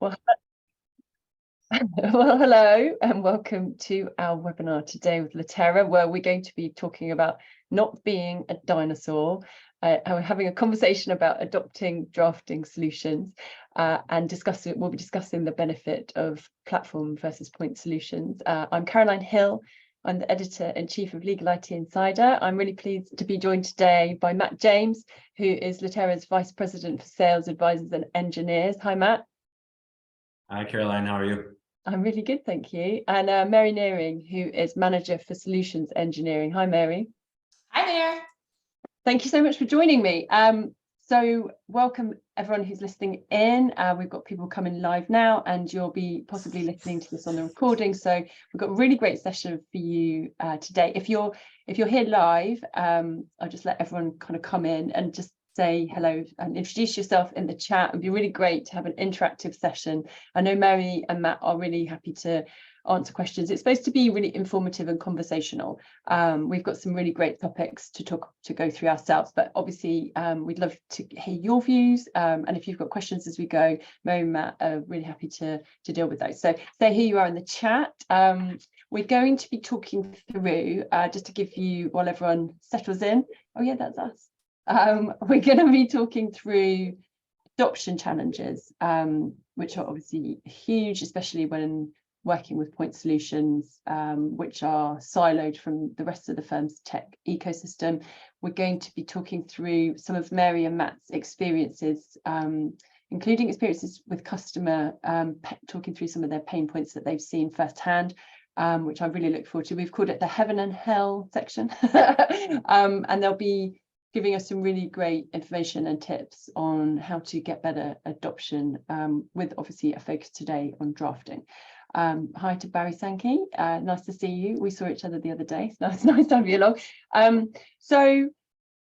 Well, well, hello and welcome to our webinar today with Litera, where we're going to be talking about not being a dinosaur. We're having a conversation about adopting drafting solutions and we'll be discussing the benefit of platform versus point solutions. I'm Caroline Hill. I'm the editor-in-chief of Legal IT Insider. I'm really pleased to be joined today by Matt James, who is Litera's Vice President for Sales Advisors and Engineers. Hi, Matt. Hi, Caroline. How are you? I'm really good, thank you. And Mary Nehring, who is Manager for Solutions Engineering. Hi, Mary. Hi there. Thank you so much for joining me. So welcome everyone who's listening in. We've got people coming live now, and you'll be possibly listening to this on the recording. So we've got a really great session for you today. If you're here live, I'll just let everyone kind of come in and just say hello and introduce yourself in the chat. It'd be really great to have an interactive session. I know Mary and Matt are really happy to answer questions. It's supposed to be really informative and conversational. We've got some really great topics to go through ourselves, but obviously we'd love to hear your views. And if you've got questions as we go, Mary and Matt are really happy to deal with those. So here you are in the chat. We're going to be talking through, just to give you, while everyone settles in. Oh yeah, that's us. We're going to be talking through adoption challenges, which are obviously huge, especially when working with point solutions, which are siloed from the rest of the firm's tech ecosystem. We're going to be talking through some of Mary and Matt's experiences, including experiences with customer, talking through some of their pain points that they've seen firsthand, which I really look forward to. We've called it the heaven and hell section. And they'll be giving us some really great information and tips on how to get better adoption, with obviously a focus today on drafting. Hi to Barry Sankey, nice to see you. We saw each other the other day, so it's nice to have you along. So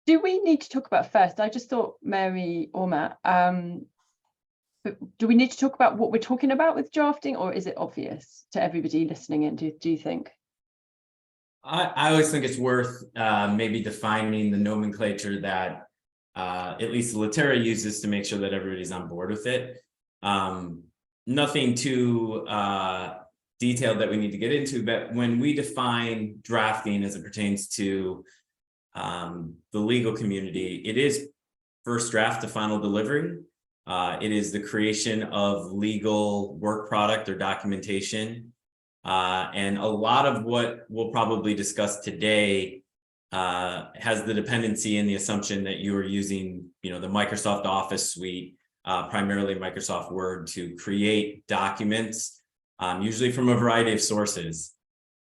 do we need to talk about first, I just thought Mary or Matt, do we need to talk about what we're talking about with drafting, or is it obvious to everybody listening in, do you think? I always think it's worth maybe defining the nomenclature that at least Litera uses to make sure that everybody's on board with it. Nothing too detailed that we need to get into, but when we define drafting as it pertains to the legal community, it is first draft to final delivery. It is the creation of legal work product or documentation. And a lot of what we'll probably discuss today has the dependency and the assumption that you are using, the Microsoft Office suite, primarily Microsoft Word, to create documents, usually from a variety of sources,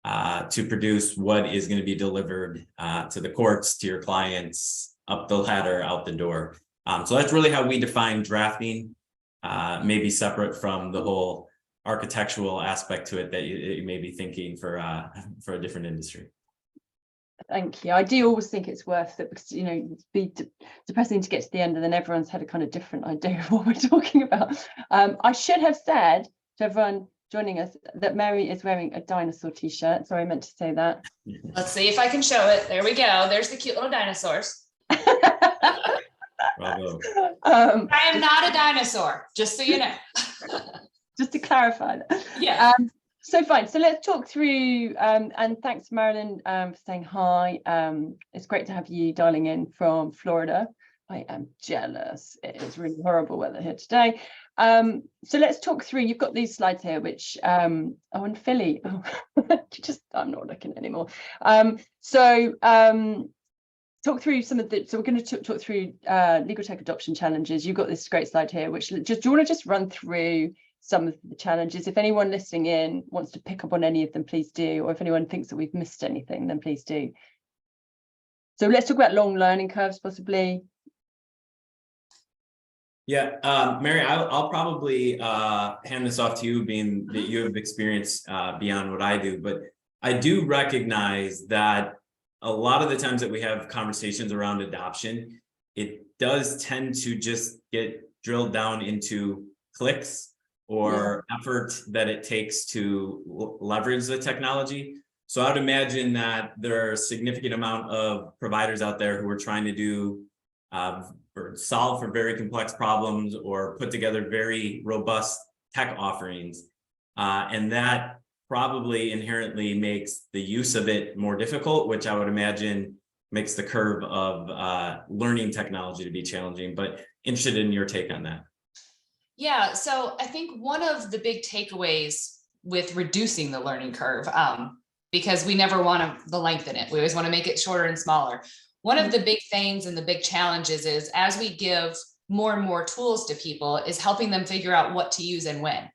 to produce what is going to be delivered to the courts, to your clients, up the ladder, out the door. So that's really how we define drafting, maybe separate from the whole architectural aspect to it that you may be thinking for a different industry. Thank you. I do always think it's worth it, because it's be depressing to get to the end and then everyone's had a kind of different idea of what we're talking about. I should have said to everyone joining us that Mary is wearing a dinosaur t-shirt. Sorry, I meant to say that. Let's see if I can show it. There we go. There's the cute little dinosaurs. Bravo. I am not a dinosaur, just so you know. Just to clarify that. Yeah. So fine. So let's talk through, and thanks, Marilyn, for saying hi. It's great to have you dialing in from Florida. I am jealous. It is really horrible weather here today. So let's talk through. You've got these slides here, which and Philly. Oh, I'm not looking anymore. Talk through some of the. So we're going to talk through legal tech adoption challenges. You've got this great slide here, which do you want to just run through some of the challenges? If anyone listening in wants to pick up on any of them, please do. Or if anyone thinks that we've missed anything, then please do. So let's talk about long learning curves, possibly. Yeah, Mary, I'll probably hand this off to you, being that you have experience beyond what I do. But I do recognize that a lot of the times that we have conversations around adoption, it does tend to just get drilled down into clicks or effort that it takes to leverage the technology. So I would imagine that there are a significant amount of providers out there who are trying to do or solve for very complex problems or put together very robust tech offerings. And that probably inherently makes the use of it more difficult, which I would imagine makes the curve of learning technology to be challenging. But interested in your take on that. Yeah, so I think one of the big takeaways with reducing the learning curve, because we never want to lengthen it, we always want to make it shorter and smaller. One of the big things and the big challenges is, as we give more and more tools to people, is helping them figure out what to use and when.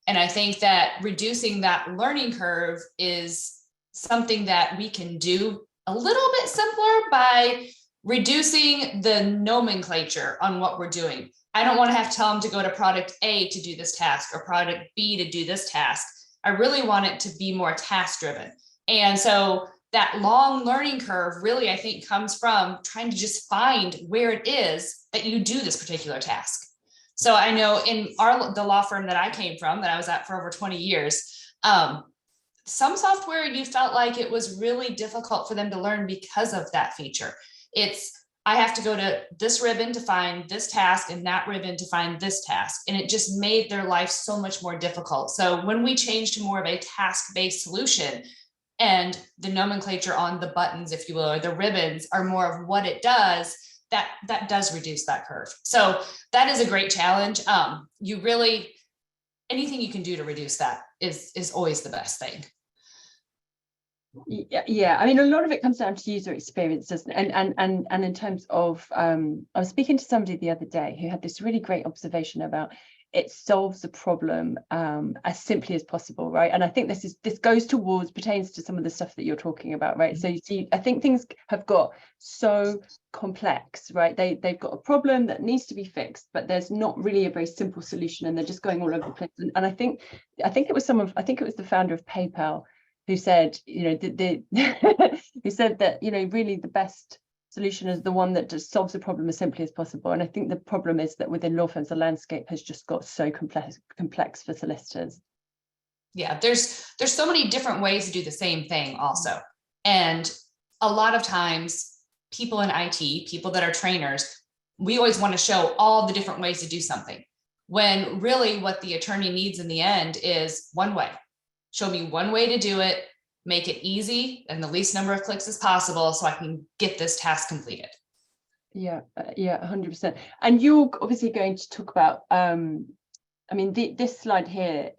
And I think that reducing that learning curve is something that we can do a little bit simpler by reducing the nomenclature on what we're doing. I don't want to have to tell them to go to product A to do this task or product B to do this task. I really want it to be more task driven. And so that long learning curve really, I think, comes from trying to just find where it is that you do this particular task. So I know in the law firm that I came from, that I was at for over 20 years, some software you felt like it was really difficult for them to learn because of that feature. I have to go to this ribbon to find this task and that ribbon to find this task. And it just made their life so much more difficult. So when we changed to more of a task-based solution, and the nomenclature on the buttons, if you will, or the ribbons are more of what it does, that does reduce that curve. So that is a great challenge. Anything you can do to reduce that is always the best thing. Yeah, I mean, a lot of it comes down to user experience, doesn't it? And in terms of, I was speaking to somebody the other day who had this really great observation about it solves the problem as simply as possible, right? And I think this pertains to some of the stuff that you're talking about, right? So you see, I think things have got so complex, right? They've got a problem that needs to be fixed, but there's not really a very simple solution, and they're just going all over the place. And I think it was the founder of PayPal who said, who said that, really the best solution is the one that just solves the problem as simply as possible. And I think the problem is that within law firms, the landscape has just got so complex for solicitors. Yeah, there's so many different ways to do the same thing also. And a lot of times people in IT, people that are trainers, we always want to show all the different ways to do something, when really what the attorney needs in the end is one way. Show me one way to do it, make it easy and the least number of clicks as possible so I can get this task completed. Yeah, 100%. And you're obviously going to talk about, this slide here,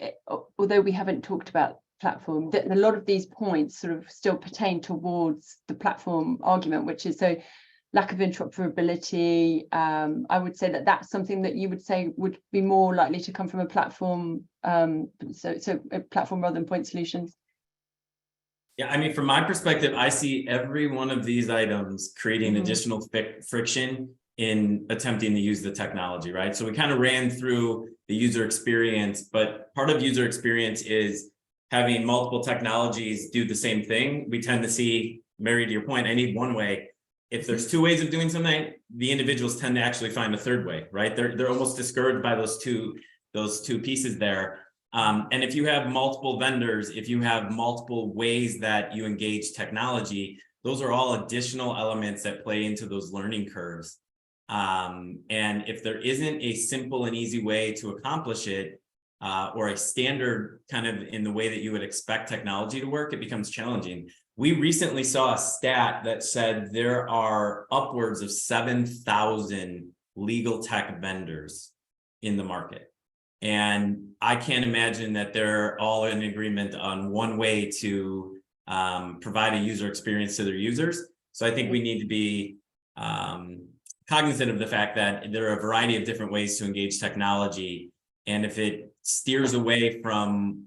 although we haven't talked about platform, that a lot of these points sort of still pertain towards the platform argument, which is so lack of interoperability. I would say that that's something that you would say would be more likely to come from a platform, so a platform rather than point solutions. Yeah, I mean, from my perspective, I see every one of these items creating additional friction in attempting to use the technology, right? So we kind of ran through the user experience, but part of user experience is having multiple technologies do the same thing. We tend to see, Mary, to your point, I need one way. If there's two ways of doing something, the individuals tend to actually find a third way, right? They're almost discouraged by those two pieces there. And if you have multiple vendors, if you have multiple ways that you engage technology, those are all additional elements that play into those learning curves. And if there isn't a simple and easy way to accomplish it, or a standard kind of in the way that you would expect technology to work, it becomes challenging. We recently saw a stat that said there are upwards of 7,000 legal tech vendors in the market. And I can't imagine that they're all in agreement on one way to provide a user experience to their users. So I think we need to be cognizant of the fact that there are a variety of different ways to engage technology. And if it steers away from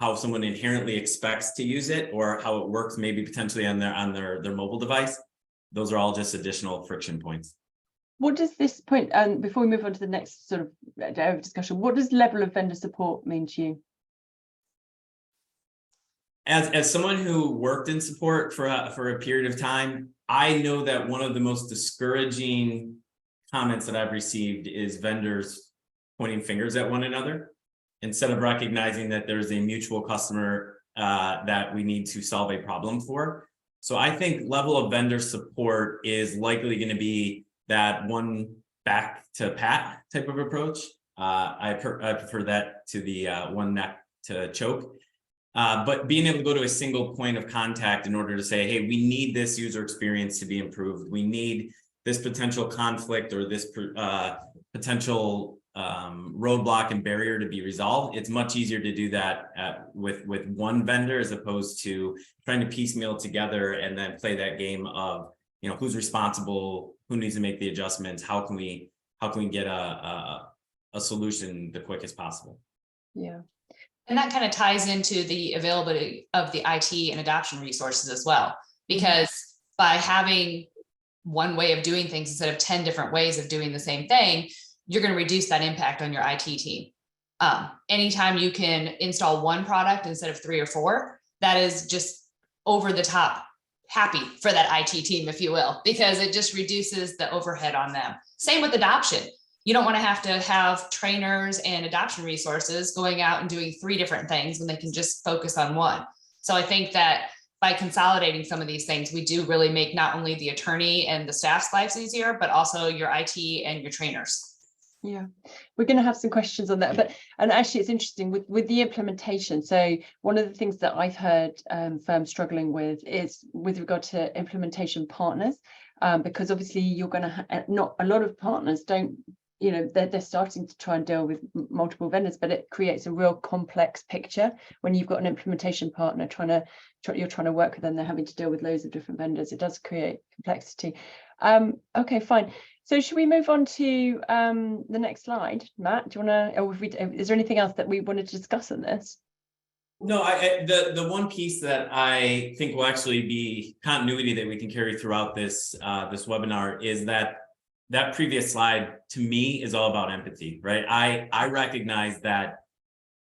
how someone inherently expects to use it or how it works, maybe potentially on their mobile device, those are all just additional friction points. What does this point, and before we move on to the next sort of area of discussion, what does level of vendor support mean to you? As someone who worked in support for a period of time, I know that one of the most discouraging comments that I've received is vendors pointing fingers at one another instead of recognizing that there's a mutual customer that we need to solve a problem for. So I think level of vendor support is likely going to be that one back to pat type of approach. I prefer that to the one neck to choke. But being able to go to a single point of contact in order to say, hey, we need this user experience to be improved. We need this potential conflict or this potential roadblock and barrier to be resolved. It's much easier to do that with one vendor as opposed to trying to piecemeal together and then play that game of, you know, who's responsible, who needs to make the adjustments, how can we get a solution the quickest possible. Yeah. And that kind of ties into the availability of the IT and adoption resources as well, because by having one way of doing things instead of 10 different ways of doing the same thing, you're going to reduce that impact on your IT team. Anytime you can install one product instead of 3 or 4, that is just over the top happy for that IT team, if you will, because it just reduces the overhead on them. Same with adoption. You don't want to have trainers and adoption resources going out and doing 3 different things when they can just focus on one. So I think that by consolidating some of these things, we do really make not only the attorney and the staff's lives easier, but also your IT and your trainers. Yeah, we're going to have some questions on that, and actually it's interesting with the implementation. So one of the things that I've heard firms struggling with is with regard to implementation partners, because obviously you're going to not a lot of partners don't, you know, they're starting to try and deal with multiple vendors, but it creates a real complex picture when you've got an implementation partner you're trying to work with them. They're having to deal with loads of different vendors. It does create complexity. Okay, fine. So should we move on to the next slide, Matt? Do you want to, or is there anything else that we wanted to discuss on this? No, the one piece that I think will actually be continuity that we can carry throughout this this webinar is that previous slide to me is all about empathy, right? I recognize that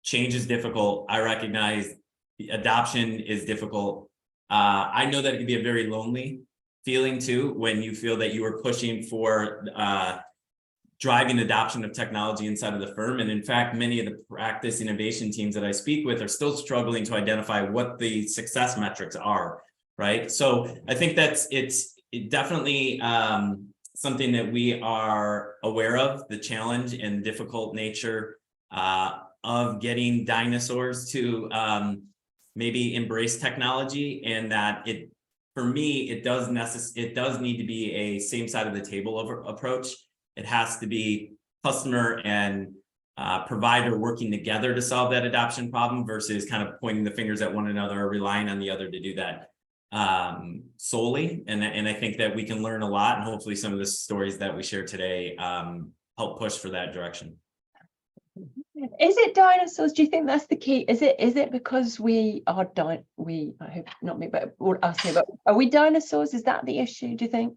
change is difficult. I recognize adoption is difficult. I know that it can be a very lonely feeling too, when you feel that you are pushing for driving adoption of technology inside of the firm. And in fact, many of the practice innovation teams that I speak with are still struggling to identify what the success metrics are, right? So I think it's definitely something that we are aware of, the challenge and difficult nature of getting dinosaurs to maybe embrace technology, and that for me, it does need to be a same side of the table approach. It has to be customer and provider working together to solve that adoption problem versus kind of pointing the fingers at one another or relying on the other to do that solely. And I think that we can learn a lot, and hopefully some of the stories that we share today help push for that direction. Is it dinosaurs? Do you think that's the key? Is it because we are I hope not me, but us here, but are we dinosaurs? Is that the issue, do you think?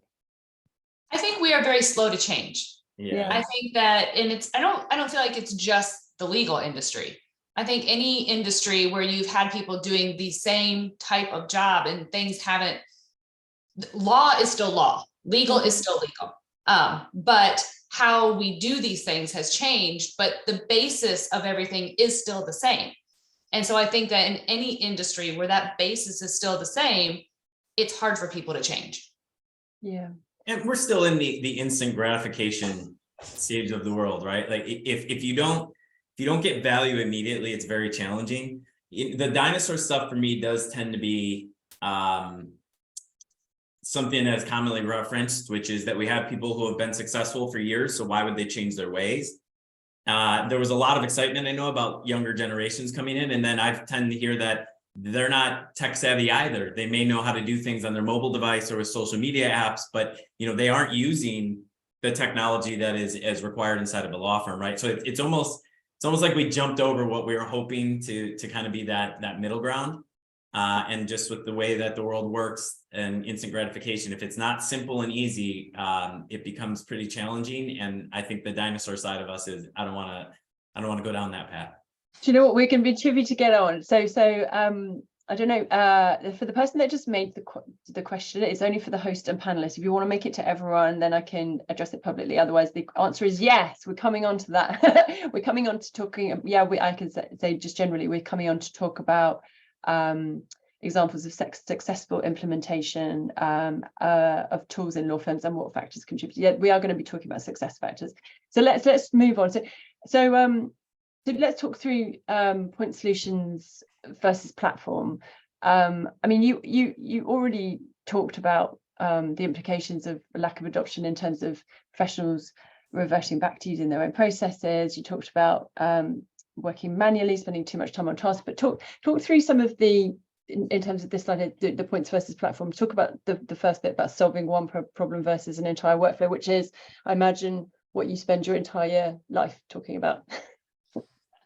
I think we are very slow to change. Yeah. I think that, and I don't feel like it's just the legal industry. I think any industry where you've had people doing the same type of job and things haven't, law is still law, legal is still legal. But how we do these things has changed, but the basis of everything is still the same. And so I think that in any industry where that basis is still the same, it's hard for people to change. Yeah. And we're still in the instant gratification stage of the world, right? Like if you don't get value immediately, it's very challenging. The dinosaur stuff for me does tend to be something that's commonly referenced, which is that we have people who have been successful for years, so why would they change their ways? There was a lot of excitement, I know, about younger generations coming in, and then I tend to hear that they're not tech savvy either. They may know how to do things on their mobile device or with social media apps, but they aren't using the technology that is as required inside of a law firm, right? So it's almost like we jumped over what we were hoping to kind of be that middle ground. And just with the way that the world works and instant gratification, if it's not simple and easy, it becomes pretty challenging. And I think the dinosaur side of us is I don't want to go down that path. Do you know what, we're going to be tricky to get on? So I don't know, for the person that just made the question, it's only for the host and panelists. If you want to make it to everyone, then I can address it publicly. Otherwise, the answer is yes. We're coming on to that. We're coming on to talking. Yeah, I can say just generally, we're coming on to talk about examples of successful implementation of tools in law firms and what factors contribute. Yeah, we are going to be talking about success factors. So let's move on. So So let's talk through point solutions versus platform. I mean, you already talked about the implications of lack of adoption in terms of professionals reverting back to using their own processes. You talked about working manually, spending too much time on tasks, but talk through some of the, in terms of this slide, the points versus platform. Talk about the first bit about solving one problem versus an entire workflow, which is, I imagine, what you spend your entire life talking about.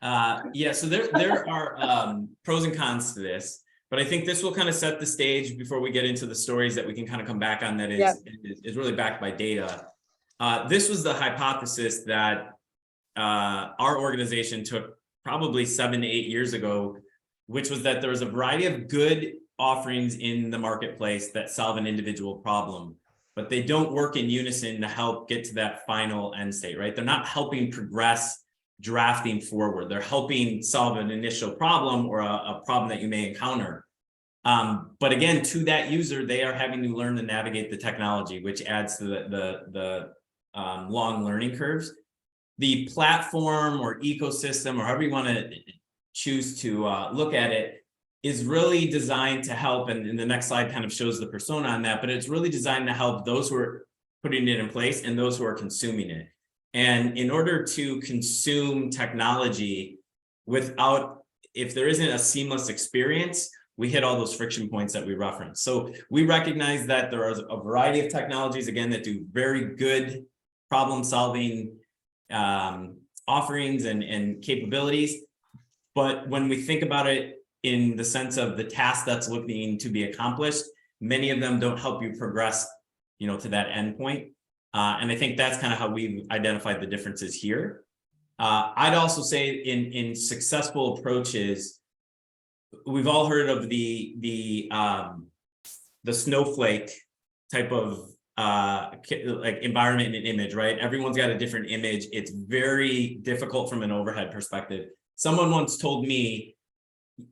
Yeah, so there are pros and cons to this, but I think this will kind of set the stage before we get into the stories that we can kind of come back on that is really backed by data. This was the hypothesis that our organization took probably 7 to 8 years ago, which was that there was a variety of good offerings in the marketplace that solve an individual problem, but they don't work in unison to help get to that final end state, right? They're not helping progress drafting forward. They're helping solve an initial problem or a problem that you may encounter. But again, to that user, they are having to learn to navigate the technology, which adds to the long learning curves. The platform or ecosystem, or however you want to choose to look at it, is really designed to help, and the next slide kind of shows the persona on that, but it's really designed to help those who are putting it in place and those who are consuming it. And in order to consume technology if there isn't a seamless experience, we hit all those friction points that we referenced. So we recognize that there are a variety of technologies, again, that do very good problem solving offerings and capabilities. But when we think about it in the sense of the task that's looking to be accomplished, many of them don't help you progress, to that end point. And I think that's kind of how we've identified the differences here. I'd also say in successful approaches, we've all heard of the snowflake type of like environment and image, right? Everyone's got a different image. It's very difficult from an overhead perspective. Someone once told me,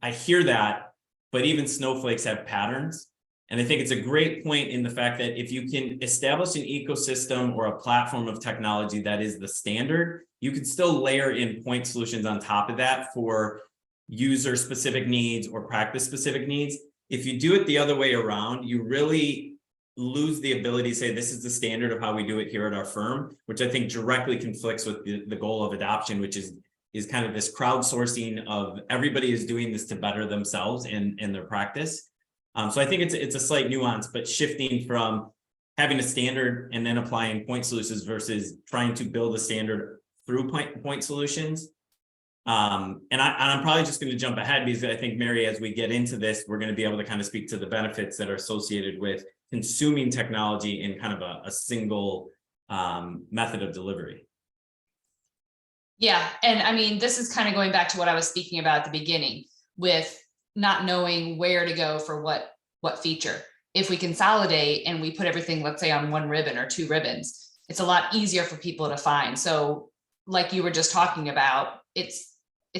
I hear that, but even snowflakes have patterns. And I think it's a great point in the fact that if you can establish an ecosystem or a platform of technology that is the standard, you can still layer in point solutions on top of that for user specific needs or practice specific needs. If you do it the other way around, you really lose the ability to say, this is the standard of how we do it here at our firm, which I think directly conflicts with the goal of adoption, which is kind of this crowdsourcing of everybody is doing this to better themselves and their practice. So I think it's a slight nuance, but shifting from having a standard and then applying point solutions versus trying to build a standard through point solutions. And I'm probably just going to jump ahead because I think, Mary, as we get into this, we're going to be able to kind of speak to the benefits that are associated with consuming technology in kind of a single method of delivery. Yeah, and I mean, this is kind of going back to what I was speaking about at the beginning with not knowing where to go for what feature. If we consolidate and we put everything, let's say, on one ribbon or two ribbons, it's a lot easier for people to find. So like you were just talking about, it's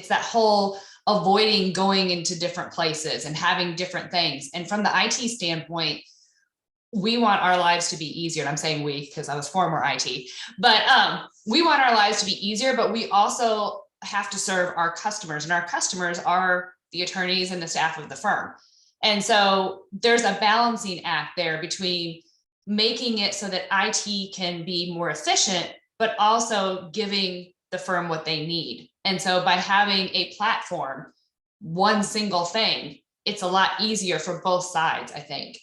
that whole avoiding going into different places and having different things. And from the IT standpoint, we want our lives to be easier. And I'm saying we, because I was former IT, but we want our lives to be easier, but we also have to serve our customers, and our customers are the attorneys and the staff of the firm. And so there's a balancing act there between making it so that IT can be more efficient, but also giving the firm what they need. And so by having a platform, one single thing, it's a lot easier for both sides, I think.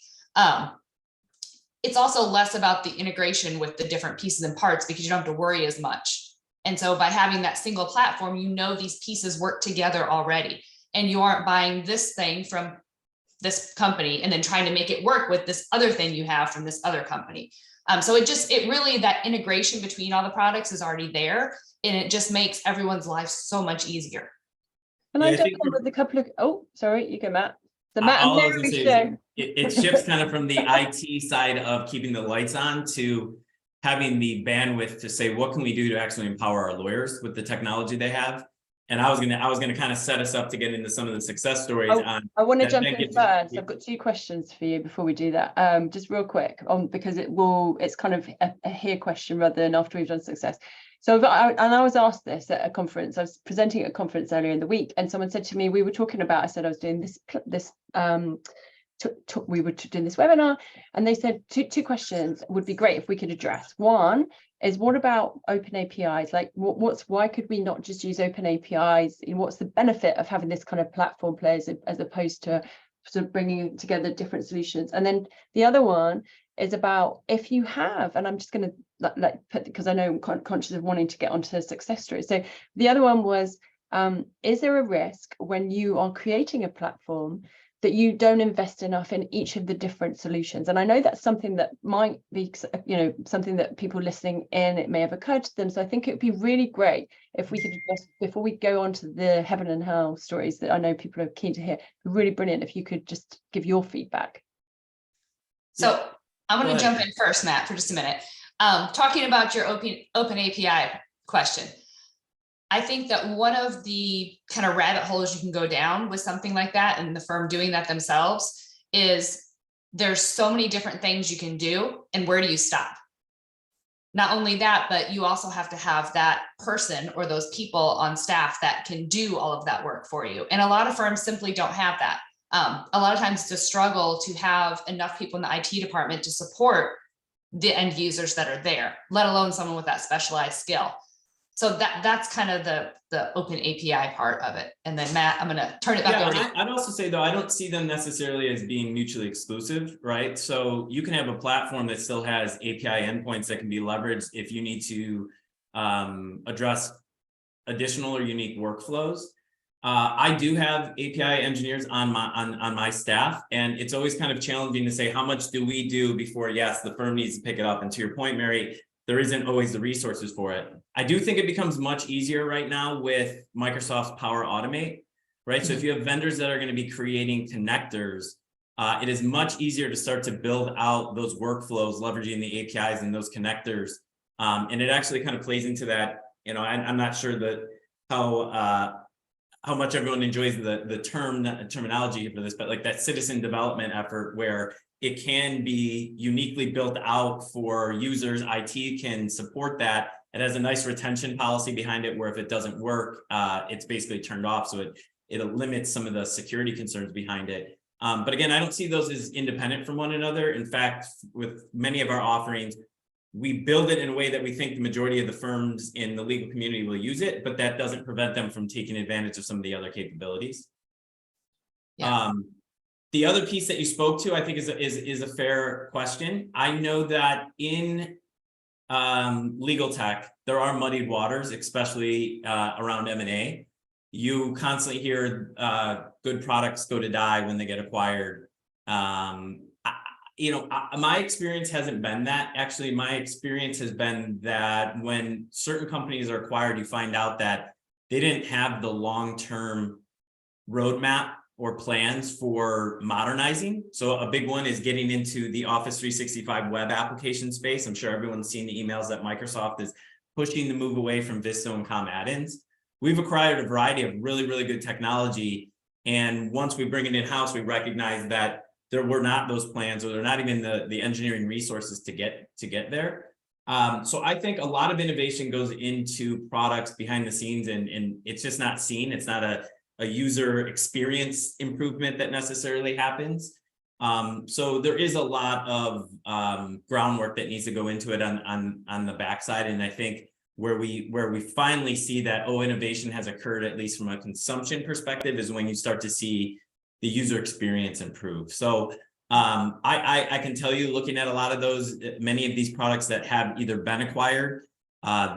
It's also less about the integration with the different pieces and parts because you don't have to worry as much. And so by having that single platform, these pieces work together already. And you aren't buying this thing from this company and then trying to make it work with this other thing you have from this other company. So it really, that integration between all the products is already there, and it just makes everyone's life so much easier. And I jump in with a couple of, oh, sorry, you go, Matt. The Matt and Mary show. It shifts kind of from the IT side of keeping the lights on to having the bandwidth to say, what can we do to actually empower our lawyers with the technology they have? And I was gonna kind of set us up to get into some of the success stories. I want to jump in first. I've got 2 questions for you before we do that. Just real quick, because it's kind of a here question rather than after we've done success. So I was asked this at a conference. I was presenting at a conference earlier in the week, and someone said to me, we were talking about, I said I was doing we were doing this webinar, and they said two questions would be great if we could address. One is, what about open APIs? Like, why could we not just use open APIs? What's the benefit of having this kind of platform players as opposed to sort of bringing together different solutions? And then the other one is about, if you have, and I'm just going to like put, because I know I'm conscious of wanting to get onto success stories. So the other one was, is there a risk when you are creating a platform that you don't invest enough in each of the different solutions? And I know that's something that might be, something that people listening in, it may have occurred to them. So I think it would be really great if we could just, before we go on to the heaven and hell stories that I know people are keen to hear, really brilliant if you could just give your feedback. So I'm going to jump in first, Matt, for just a minute. Talking about your open API question. I think that one of the kind of rabbit holes you can go down with something like that, and the firm doing that themselves, is there's so many different things you can do, and where do you stop? Not only that, but you also have to have that person or those people on staff that can do all of that work for you. And a lot of firms simply don't have that. A lot of times it's a struggle to have enough people in the IT department to support the end users that are there, let alone someone with that specialized skill. So that's kind of the open API part of it. And then Matt, I'm going to turn it back over to you. I'd also say, though, I don't see them necessarily as being mutually exclusive, right? So you can have a platform that still has API endpoints that can be leveraged if you need to address additional or unique workflows. I do have API engineers on my staff, and it's always kind of challenging to say, how much do we do before, yes, the firm needs to pick it up. And to your point, Mary, there isn't always the resources for it. I do think it becomes much easier right now with Microsoft's Power Automate, right? So if you have vendors that are going to be creating connectors, it is much easier to start to build out those workflows, leveraging the APIs and those connectors. And it actually kind of plays into that, I'm not sure that how much everyone enjoys the terminology for this, but like that citizen development effort where it can be uniquely built out for users. IT can support that. It has a nice retention policy behind it, where if it doesn't work, it's basically turned off. So it limits some of the security concerns behind it. But again, I don't see those as independent from one another. In fact, with many of our offerings, we build it in a way that we think the majority of the firms in the legal community will use it, but that doesn't prevent them from taking advantage of some of the other capabilities. Yeah. The other piece that you spoke to, I think, is a fair question. I know that in legal tech, there are muddied waters, especially around M&A. You constantly hear good products go to die when they get acquired. My experience hasn't been that. Actually, my experience has been that when certain companies are acquired, you find out that they didn't have the long-term roadmap or plans for modernizing. So a big one is getting into the Office 365 web application space. I'm sure everyone's seen the emails that Microsoft is pushing the move away from Vista and COM add-ins. We've acquired a variety of really, really good technology. And once we bring it in-house, we recognize that there were not those plans, or they're not even the engineering resources to get there. So I think a lot of innovation goes into products behind the scenes, and it's just not seen. It's not a user experience improvement that necessarily happens. So there is a lot of groundwork that needs to go into it on the backside. And I think where we finally see that, innovation has occurred, at least from a consumption perspective, is when you start to see the user experience improve. So I can tell you, looking at a lot of those, many of these products that have either been acquired,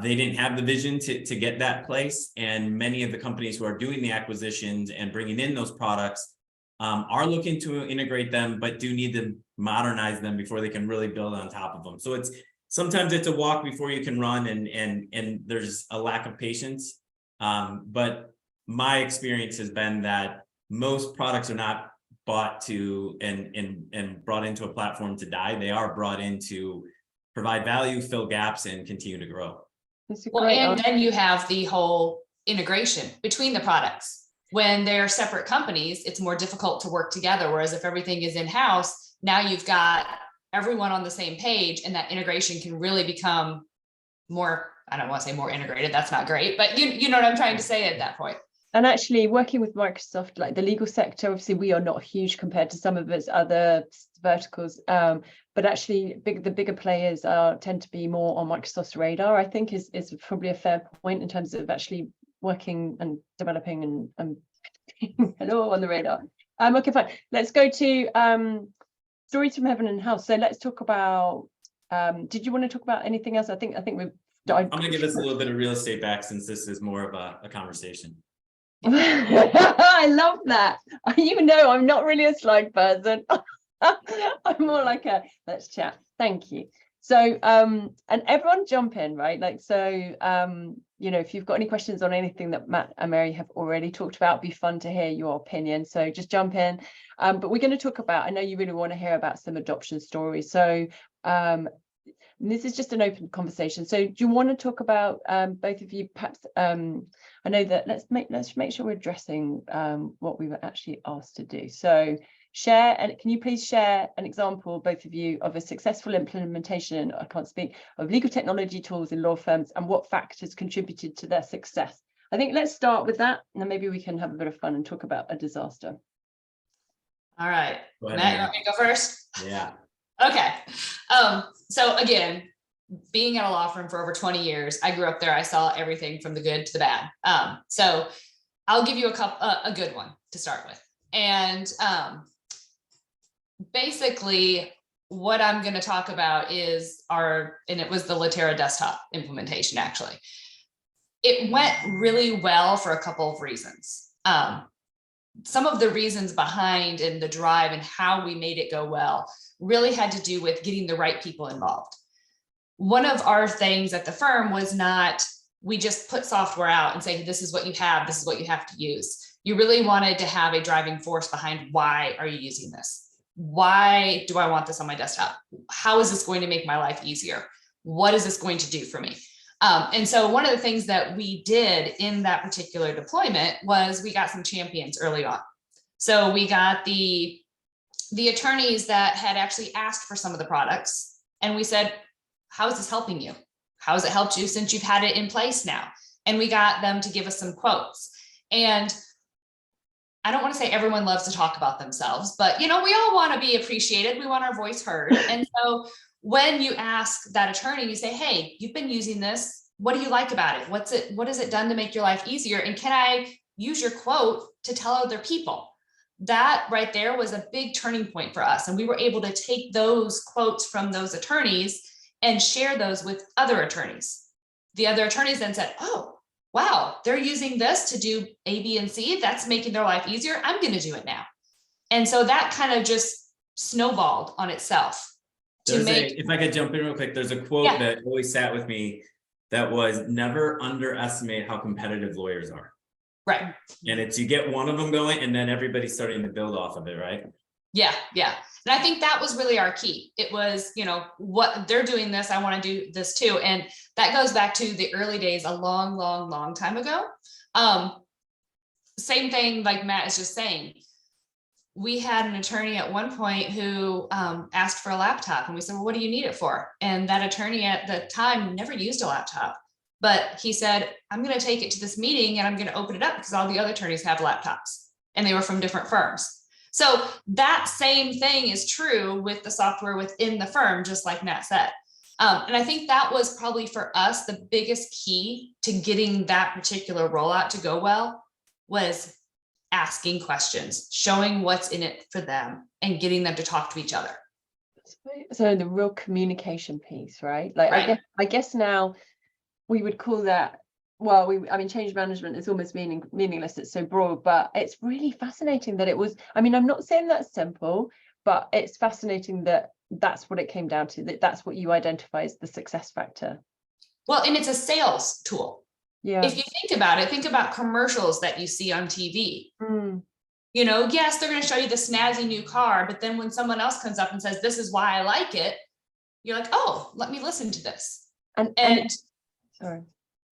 they didn't have the vision to get that place. And many of the companies who are doing the acquisitions and bringing in those products are looking to integrate them, but do need to modernize them before they can really build on top of them. So sometimes it's a walk before you can run, and there's a lack of patience. But my experience has been that most products are not bought to and brought into a platform to die. They are brought in to provide value, fill gaps, and continue to grow. Well, and then you have the whole integration between the products. When they're separate companies, it's more difficult to work together. Whereas if everything is in-house, now you've got everyone on the same page, and that integration can really become more I don't want to say more integrated, that's not great, but you know what I'm trying to say at that point. And actually working with Microsoft, like the legal sector, obviously we are not huge compared to some of its other verticals, but actually the bigger players tend to be more on Microsoft's radar, I think is probably a fair point in terms of actually working and developing and hello on the radar. Okay, fine. Let's go to stories from heaven and hell. So let's talk about, did you want to talk about anything else? I think we've I'm going to give us a little bit of real estate back since this is more of a conversation. I love that. You know, I'm not really a slide person. I'm more like a let's chat. Thank you. So and everyone jump in, right? Like, so you know, if you've got any questions on anything that Matt and Mary have already talked about, it'd be fun to hear your opinion. So just jump in. But we're going to talk about, I know you really want to hear about some adoption stories. So this is just an open conversation. So do you want to talk about both of you, perhaps? I know that let's make sure we're addressing what we were actually asked to do. So share, and can you please share an example, both of you, of a successful implementation, I can't speak, of legal technology tools in law firms and what factors contributed to their success? I think let's start with that, and then maybe we can have a bit of fun and talk about a disaster. All right, Go ahead, Matt, you want me to go first? Yeah. Okay. So again, being at a law firm for over 20 years, I grew up there. I saw everything from the good to the bad. So I'll give you a good one to start with. And basically what I'm going to talk about is and it was the Litera Desktop implementation, actually. It went really well for a couple of reasons. Some of the reasons behind and the drive and how we made it go well really had to do with getting the right people involved. One of our things at the firm was not, we just put software out and say, this is what you have, this is what you have to use. You really wanted to have a driving force behind, why are you using this? Why do I want this on my desktop? How is this going to make my life easier? What is this going to do for me? And so one of the things that we did in that particular deployment was we got some champions early on. So we got the attorneys that had actually asked for some of the products, and we said, how is this helping you? How has it helped you since you've had it in place now? And we got them to give us some quotes. And I don't want to say everyone loves to talk about themselves, but you know, we all want to be appreciated. We want our voice heard. And so when you ask that attorney, you say, hey, you've been using this. What do you like about it? What has it done to make your life easier? And can I use your quote to tell other people? That right there was a big turning point for us. And we were able to take those quotes from those attorneys and share those with other attorneys. The other attorneys then said, oh, wow, they're using this to do A, B, and C. That's making their life easier. I'm going to do it now. And so that kind of just snowballed on itself. If I could jump in real quick, there's a quote that always sat with me that was, never underestimate how competitive lawyers are. Right. And it's, you get one of them going and then everybody's starting to build off of it, right? Yeah. And I think that was really our key. It was, you know, what they're doing this, I want to do this too. And that goes back to the early days, a long time ago. Same thing like Matt is just saying. We had an attorney at one point who asked for a laptop, and we said, well, what do you need it for? And that attorney at the time never used a laptop, but he said, I'm going to take it to this meeting and I'm going to open it up because all the other attorneys have laptops, and they were from different firms. So that same thing is true with the software within the firm, just like Matt said. And I think that was probably for us, the biggest key to getting that particular rollout to go well was asking questions, showing what's in it for them, and getting them to talk to each other. So the real communication piece, right? Like, right. I guess now we would call that, well, I mean, change management is almost meaningless. It's so broad, but it's really fascinating that it was, I mean, I'm not saying that's simple, but it's fascinating that that's what it came down to, that's what you identify as the success factor. Well, and it's a sales tool. Yeah. If you think about it, think about commercials that you see on TV. You know, yes, they're going to show you the snazzy new car, but then when someone else comes up and says, this is why I like it, you're like, oh, let me listen to this. And sorry.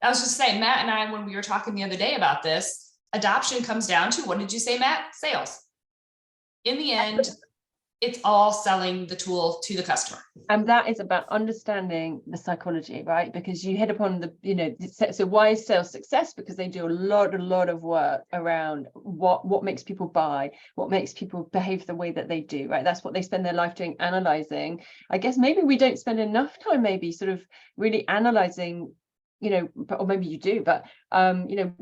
I was just saying, Matt and I, when we were talking the other day about this, adoption comes down to, what did you say, Matt? Sales. In the end, it's all selling the tool to the customer. And that is about understanding the psychology, right? Because you hit upon the, you know, so why is sales success? Because they do a lot of work around what makes people buy, what makes people behave the way that they do, right? That's what they spend their life doing, analyzing. I guess maybe we don't spend enough time maybe sort of really analyzing, you know, or maybe you do, but you know,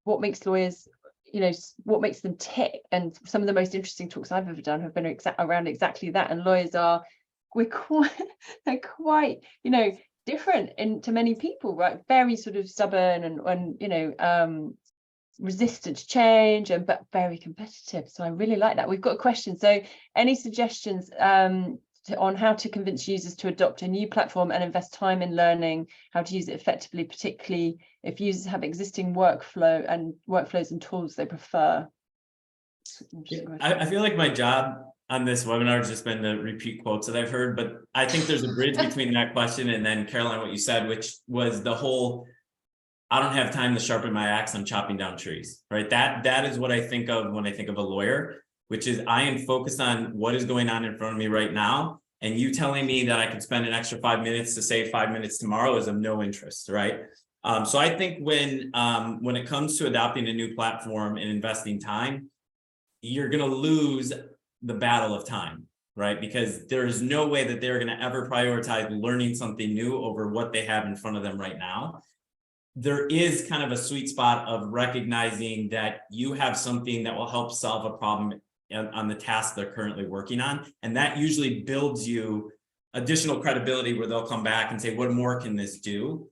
what makes lawyers, you know, what makes them tick. And some of the most interesting talks I've ever done have been around exactly that. And lawyers are, they're quite, you know, different to many people, right? Very sort of stubborn and you know, resistant to change, but very competitive. So I really like that. We've got a question. So any suggestions on how to convince users to adopt a new platform and invest time in learning how to use it effectively, particularly if users have existing workflows and tools they prefer? I feel like my job on this webinar has just been to repeat quotes that I've heard, but I think there's a bridge between that question and then, Caroline, what you said, which was the whole, I don't have time to sharpen my axe, I'm chopping down trees, right? That is what I think of when I think of a lawyer, which is I am focused on what is going on in front of me right now. And you telling me that I could spend an extra 5 minutes to save 5 minutes tomorrow is of no interest, right? So I think when it comes to adopting a new platform and investing time, you're going to lose the battle of time, right? Because there is no way that they're going to ever prioritize learning something new over what they have in front of them right now. There is kind of a sweet spot of recognizing that you have something that will help solve a problem on the task they're currently working on. And that usually builds you additional credibility where they'll come back and say, what more can this do?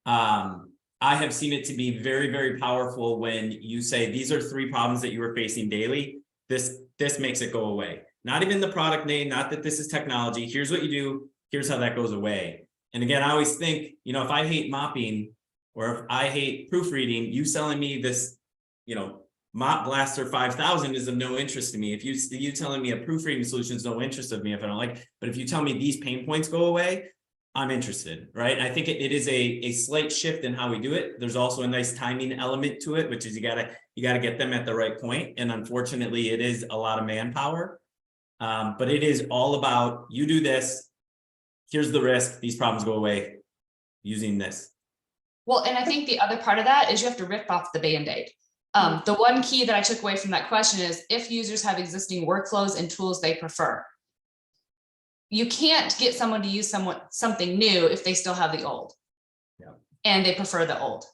I have seen it to be very, very powerful when you say, these are 3 problems that you are facing daily. This makes it go away. Not even the product name, not that this is technology. Here's what you do. Here's how that goes away. And again, I always think, you know, if I hate mopping or if I hate proofreading, you selling me this, you know, Mop Blaster 5000 is of no interest to me. If you telling me a proofreading solution is no interest of me if I don't like, but if you tell me these pain points go away, I'm interested, right? I think it is a slight shift in how we do it. There's also a nice timing element to it, which is you gotta get them at the right point. And unfortunately, it is a lot of manpower, but it is all about you do this. Here's the risk. These problems go away using this. Well, and I think the other part of that is you have to rip off the Band-Aid. The one key that I took away from that question is if users have existing workflows and tools they prefer. You can't get someone to use something new if they still have the old. Yeah. And they prefer the old.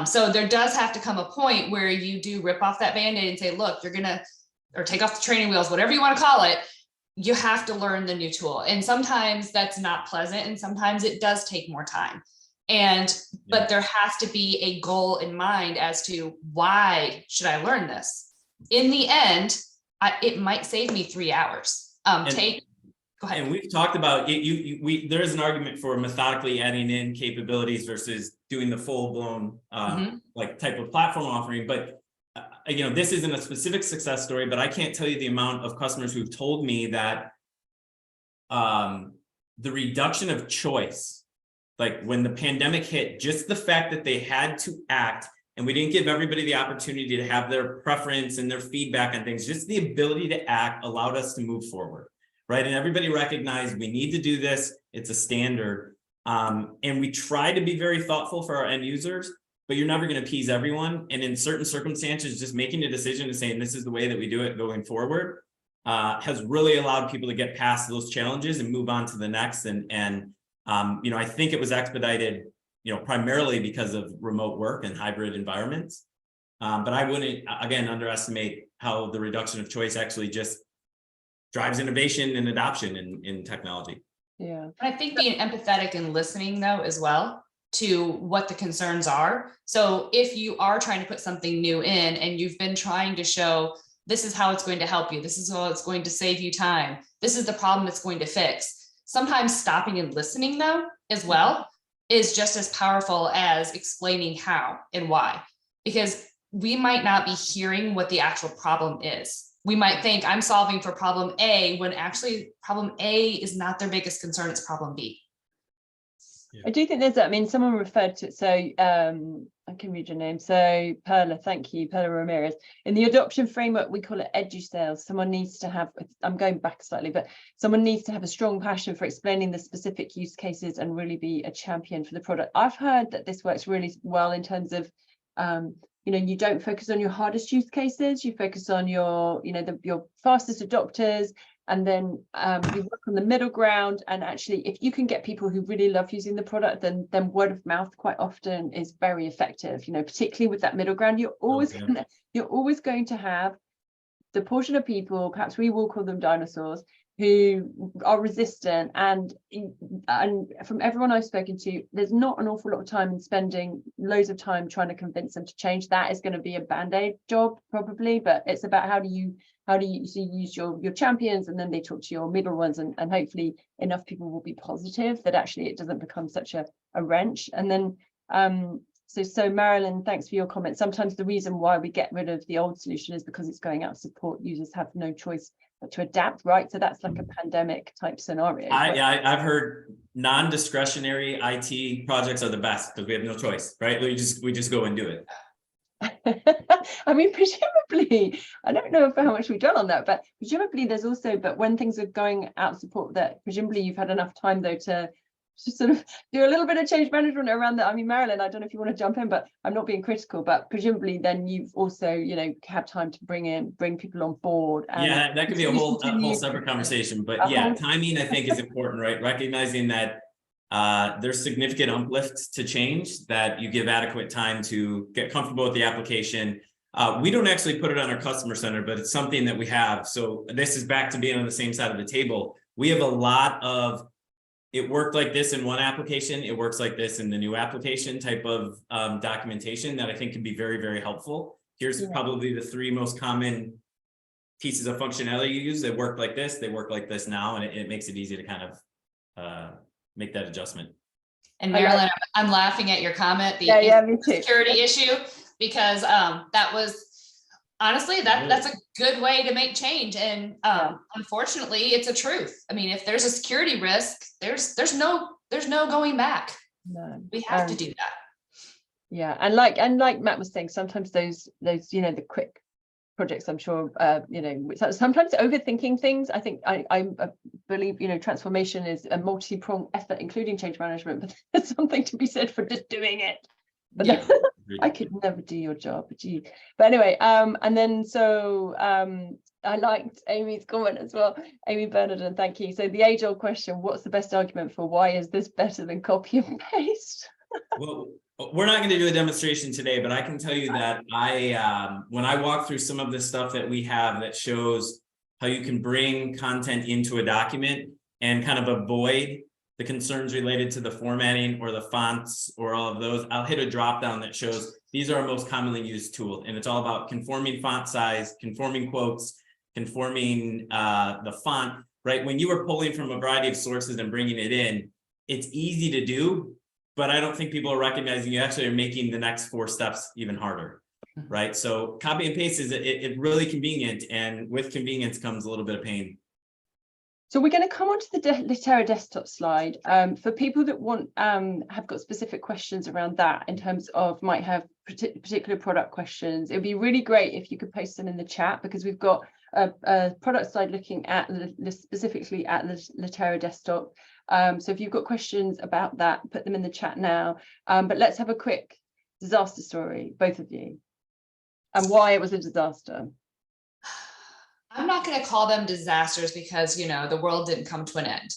So there does have to come a point where you do rip off that Band-Aid and say, look, you're gonna, or take off the training wheels, whatever you want to call it, you have to learn the new tool. And sometimes that's not pleasant and sometimes it does take more time. But there has to be a goal in mind as to why should I learn this? In the end, it might save me 3 hours. Go ahead. And we've talked about it. There is an argument for methodically adding in capabilities versus doing the full-blown like type of platform offering. But you know, this isn't a specific success story, but I can't tell you the amount of customers who've told me that the reduction of choice, like when the pandemic hit, just the fact that they had to act and we didn't give everybody the opportunity to have their preference and their feedback on things, just the ability to act allowed us to move forward, right? And everybody recognized we need to do this. It's a standard. And we try to be very thoughtful for our end users, but you're never going to appease everyone. And in certain circumstances, just making a decision and saying, this is the way that we do it going forward has really allowed people to get past those challenges and move on to the next. And you know, I think it was expedited, you know, primarily because of remote work and hybrid environments. But I wouldn't, again, underestimate how the reduction of choice actually just drives innovation and adoption in technology. Yeah. I think being empathetic and listening though, as well, to what the concerns are. So if you are trying to put something new in and you've been trying to show, this is how it's going to help you, this is how it's going to save you time, this is the problem it's going to fix. Sometimes stopping and listening though, as well, is just as powerful as explaining how and why, because we might not be hearing what the actual problem is. We might think I'm solving for problem A when actually problem A is not their biggest concern, it's problem B. I do think there's, I mean, someone referred to it, so I can read your name. So Perla, thank you, Perla Ramirez. In the adoption framework, we call it edu-sales. Someone needs to have, I'm going back slightly, but someone needs to have a strong passion for explaining the specific use cases and really be a champion for the product. I've heard that this works really well in terms of, you know, you don't focus on your hardest use cases, you focus on your, you know, your fastest adopters, and then you work on the middle ground. And actually, if you can get people who really love using the product, then word of mouth quite often is very effective, you know, particularly with that middle ground. You're always going to have the portion of people, perhaps we will call them dinosaurs, who are resistant, and from everyone I've spoken to, there's not an awful lot of time in spending loads of time trying to convince them to change. That is going to be a band-aid job probably, but it's about how do you use your champions, and then they talk to your middle ones, and hopefully enough people will be positive that actually it doesn't become such a wrench. And then so Marilyn, thanks for your comment. Sometimes the reason why we get rid of the old solution is because it's going out of support. Users have no choice but to adapt, right? So that's like a pandemic type scenario. I've heard non-discretionary IT projects are the best because we have no choice, right? We just go and do it. I mean, presumably, I don't know how much we've done on that, but presumably there's also, but when things are going out of support, that presumably you've had enough time though to sort of do a little bit of change management around that. I mean, Marilyn, I don't know if you want to jump in, but I'm not being critical, but presumably then you've also, you know, have time to bring people on board. And yeah, that could be a whole separate conversation, but yeah, timing I think is important, right? Recognizing that there's significant uplift to change, that you give adequate time to get comfortable with the application. We don't actually put it on our customer center, but it's something that we have. So this is back to being on the same side of the table. We have a lot of, it worked like this in one application, it works like this in the new application type of documentation that I think can be very, very helpful. Here's probably the 3 most common pieces of functionality you use. They work like this, they work like this now, and it makes it easy to kind of make that adjustment. And Marilyn, I'm laughing at your comment, the me too. Security issue, because that was honestly that's a good way to make change. And unfortunately, it's a truth. I mean, if there's a security risk, there's no going back. No, we have to do that. Yeah, and like Matt was saying, sometimes those you know, the quick projects, I'm sure you know, sometimes overthinking things. I think I believe, you know, transformation is a multi-pronged effort, including change management, but there's something to be said for just doing it. But yeah. I could never do your job, but anyway, and then so I liked Amy's comment as well, Amy Bernardin, thank you. So the age-old question, what's the best argument for why is this better than copy and paste? Well, we're not going to do a demonstration today, but I can tell you that when I walk through some of the stuff that we have that shows how you can bring content into a document and kind of avoid the concerns related to the formatting or the fonts or all of those, I'll hit a drop down that shows these are our most commonly used tools. And it's all about conforming font size, conforming quotes, conforming the font, right? When you are pulling from a variety of sources and bringing it in, it's easy to do, but I don't think people are recognizing you actually are making the next 4 steps even harder, right? So copy and paste is it really convenient, and with convenience comes a little bit of pain. So we're going to come on to the Litera Desktop slide. For people that want have got specific questions around that, in terms of might have particular product questions, it would be really great if you could post them in the chat, because we've got a product slide looking at specifically at Litera Desktop. So if you've got questions about that, put them in the chat now. But let's have a quick disaster story, both of you, and why it was a disaster. I'm not going to call them disasters because, you know, the world didn't come to an end.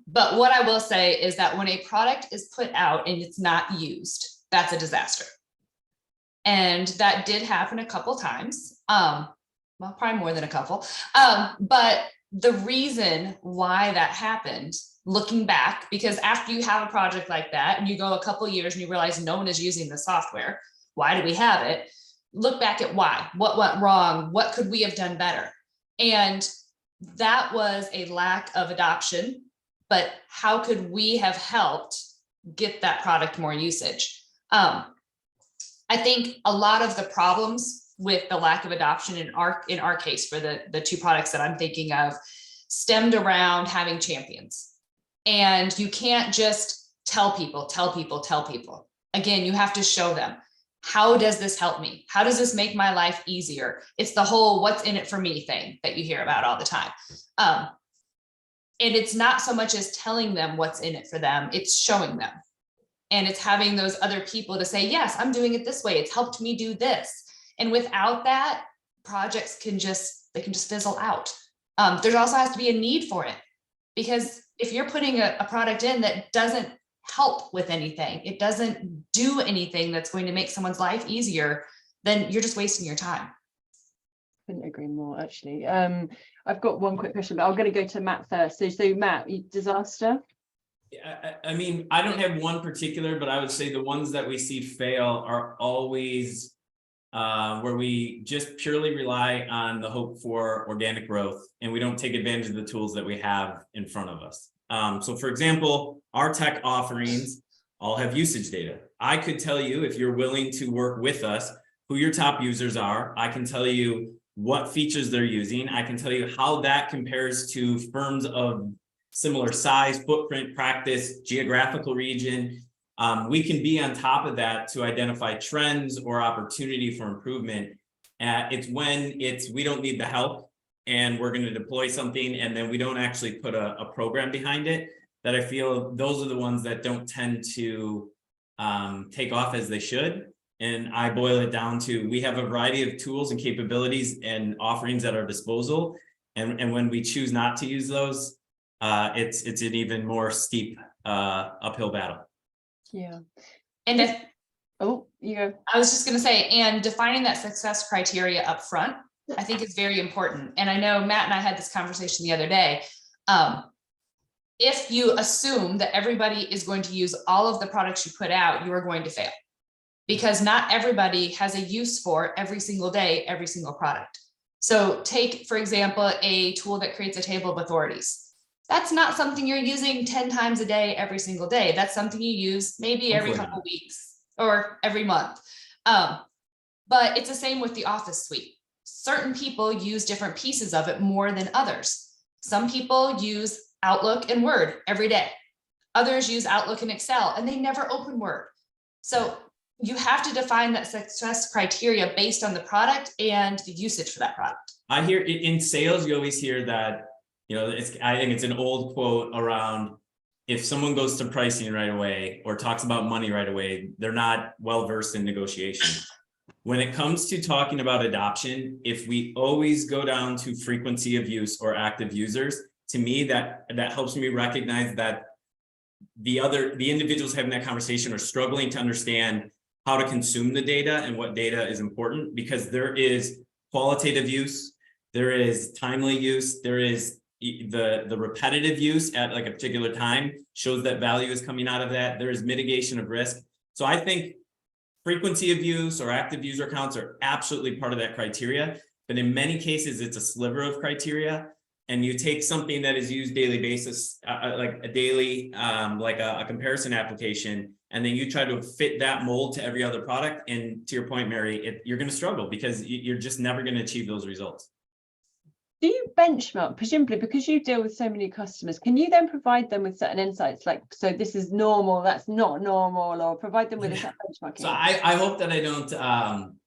But what I will say is that when a product is put out and it's not used, that's a disaster. And that did happen a couple times. Well, probably more than a couple. But the reason why that happened, looking back, because after you have a project like that and you go a couple of years and you realize no one is using the software, why do we have it? Look back at why, what went wrong, what could we have done better? And that was a lack of adoption, but how could we have helped get that product more usage? I think a lot of the problems with the lack of adoption in our case for the 2 products that I'm thinking of stemmed around having champions. And you can't just tell people, tell people, tell people. Again, you have to show them. How does this help me? How does this make my life easier? It's the whole what's in it for me thing that you hear about all the time. And it's not so much as telling them what's in it for them, it's showing them. And it's having those other people to say, yes, I'm doing it this way. It's helped me do this. And without that, projects can just fizzle out. There also has to be a need for it, because if you're putting a product in that doesn't help with anything, it doesn't do anything that's going to make someone's life easier, then you're just wasting your time. Couldn't agree more, actually. I've got one quick question, but I'm going to go to Matt first. So Matt, disaster? Yeah, I mean, I don't have one particular, but I would say the ones that we see fail are always where we just purely rely on the hope for organic growth, and we don't take advantage of the tools that we have in front of us. So for example, our tech offerings all have usage data. I could tell you, if you're willing to work with us, who your top users are. I can tell you what features they're using. I can tell you how that compares to firms of similar size, footprint, practice, geographical region. We can be on top of that to identify trends or opportunity for improvement. It's when we don't need the help and we're going to deploy something and then we don't actually put a program behind it, that I feel those are the ones that don't tend to take off as they should. And I boil it down to, we have a variety of tools and capabilities and offerings at our disposal. And when we choose not to use those, it's an even more steep uphill battle. Yeah. And if, you go. I was just going to say, and defining that success criteria up front, I think is very important. And I know Matt and I had this conversation the other day. If you assume that everybody is going to use all of the products you put out, you are going to fail, because not everybody has a use for every single day, every single product. So take, for example, a tool that creates a table of authorities. That's not something you're using 10 times a day, every single day. That's something you use maybe every couple of weeks or every month. But it's the same with the Office suite. Certain people use different pieces of it more than others. Some people use Outlook and Word every day. Others use Outlook and Excel and they never open Word. So you have to define that success criteria based on the product and the usage for that product. I hear in sales, you always hear that, I think it's an old quote around, if someone goes to pricing right away or talks about money right away, they're not well-versed in negotiation. When it comes to talking about adoption, if we always go down to frequency of use or active users, to me, that helps me recognize that the individuals having that conversation are struggling to understand how to consume the data and what data is important, because there is qualitative use, there is timely use, there is the repetitive use at like a particular time shows that value is coming out of that. There is mitigation of risk. So I think frequency of use or active user counts are absolutely part of that criteria, but in many cases, it's a sliver of criteria. And you take something that is used daily basis, like a daily, like a comparison application, and then you try to fit that mold to every other product. And to your point, Mary, you're going to struggle because you're just never going to achieve those results. Do you benchmark, presumably because you deal with so many customers, can you then provide them with certain insights, like, so this is normal, that's not normal, or provide them with a set benchmarking? So I hope that I don't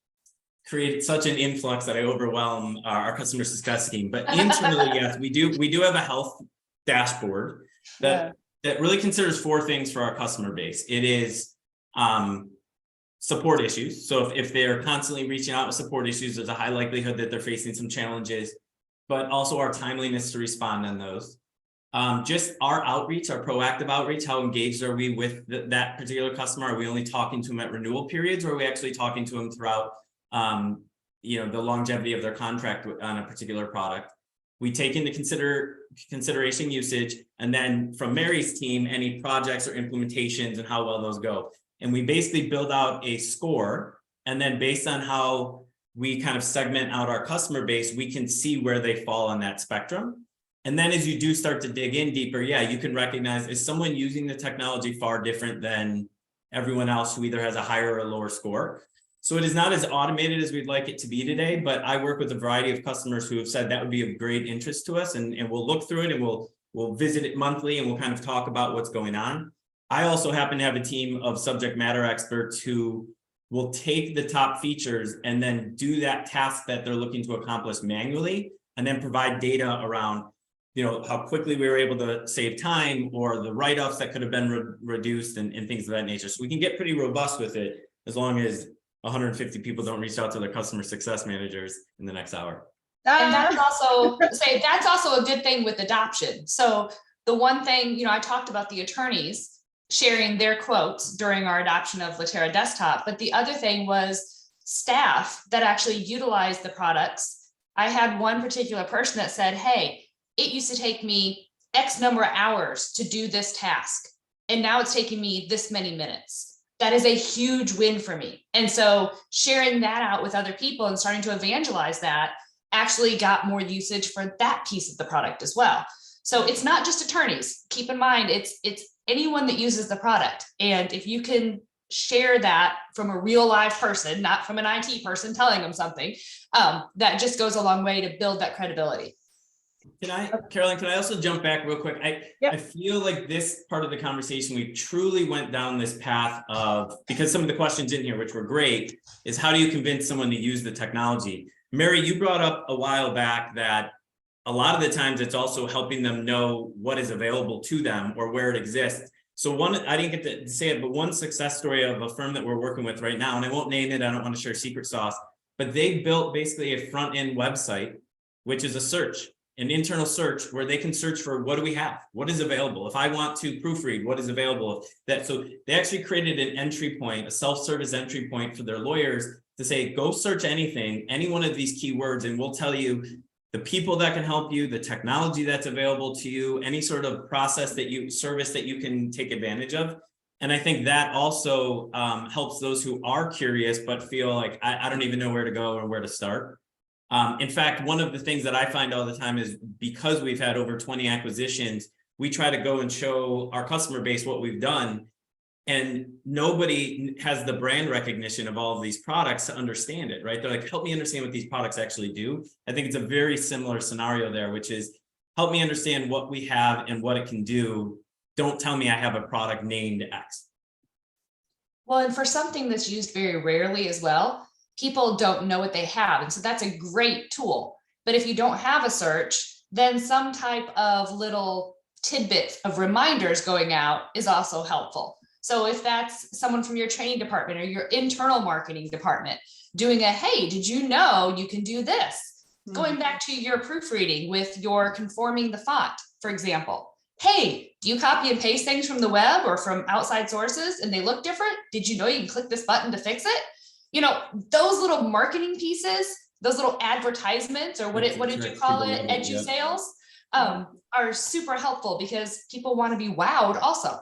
create such an influx that I overwhelm our customer success team. But internally, yes, we do have a health dashboard that really considers 4 things for our customer base. It is support issues. So if they're constantly reaching out with support issues, there's a high likelihood that they're facing some challenges, but also our timeliness to respond on those. Just our outreach, our proactive outreach, how engaged are we with that particular customer? Are we only talking to them at renewal periods, or are we actually talking to them throughout the longevity of their contract on a particular product? We take into consideration usage, and then from Mary's team, any projects or implementations and how well those go. And we basically build out a score, and then based on how we kind of segment out our customer base, we can see where they fall on that spectrum. And then as you do start to dig in deeper, you can recognize, is someone using the technology far different than everyone else who either has a higher or lower score? So it is not as automated as we'd like it to be today, but I work with a variety of customers who have said that would be of great interest to us, and we'll look through it, and we'll visit it monthly, and we'll kind of talk about what's going on. I also happen to have a team of subject matter experts who will take the top features and then do that task that they're looking to accomplish manually, and then provide data around, how quickly we were able to save time, or the write-offs that could have been reduced, and things of that nature. So we can get pretty robust with it, as long as 150 people don't reach out to their customer success managers in the next hour. And that's also a good thing with adoption. So the one thing, I talked about the attorneys sharing their quotes during our adoption of Litera Desktop, but the other thing was staff that actually utilized the products. I had one particular person that said, hey, it used to take me X number of hours to do this task, and now it's taking me this many minutes. That is a huge win for me. And so sharing that out with other people and starting to evangelize that actually got more usage for that piece of the product as well. So it's not just attorneys. Keep in mind, it's anyone that uses the product. And if you can share that from a real live person, not from an IT person telling them something, that just goes a long way to build that credibility. Caroline, can I also jump back real quick? I feel like this part of the conversation, we truly went down this path of, because some of the questions in here, which were great, is how do you convince someone to use the technology? Mary, you brought up a while back that a lot of the times it's also helping them know what is available to them or where it exists. So I didn't get to say it, but one success story of a firm that we're working with right now, and I won't name it, I don't want to share secret sauce, but they built basically a front-end website, which is a search, an internal search where they can search for what do we have, what is available. If I want to proofread, what is available. So they actually created an entry point, a self-service entry point for their lawyers to say, go search anything, any one of these keywords, and we'll tell you the people that can help you, the technology that's available to you, any sort of service that you can take advantage of. And I think that also helps those who are curious, but feel like, I don't even know where to go or where to start. In fact, one of the things that I find all the time is, because we've had over 20 acquisitions, we try to go and show our customer base what we've done. And nobody has the brand recognition of all of these products to understand it, right? They're like, help me understand what these products actually do. I think it's a very similar scenario there, which is help me understand what we have and what it can do. Don't tell me I have a product named X. Well, and for something that's used very rarely as well, people don't know what they have. And so that's a great tool. But if you don't have a search, then some type of little tidbit of reminders going out is also helpful. So if that's someone from your training department or your internal marketing department doing a, hey, did you know you can do this? Mm-hmm. Going back to your proofreading with your conforming the font, for example. Hey, do you copy and paste things from the web or from outside sources and they look different? Did you know you can click this button to fix it? Those little marketing pieces, those little advertisements, or what did you call it? Edgy sales, are super helpful because people want to be wowed also.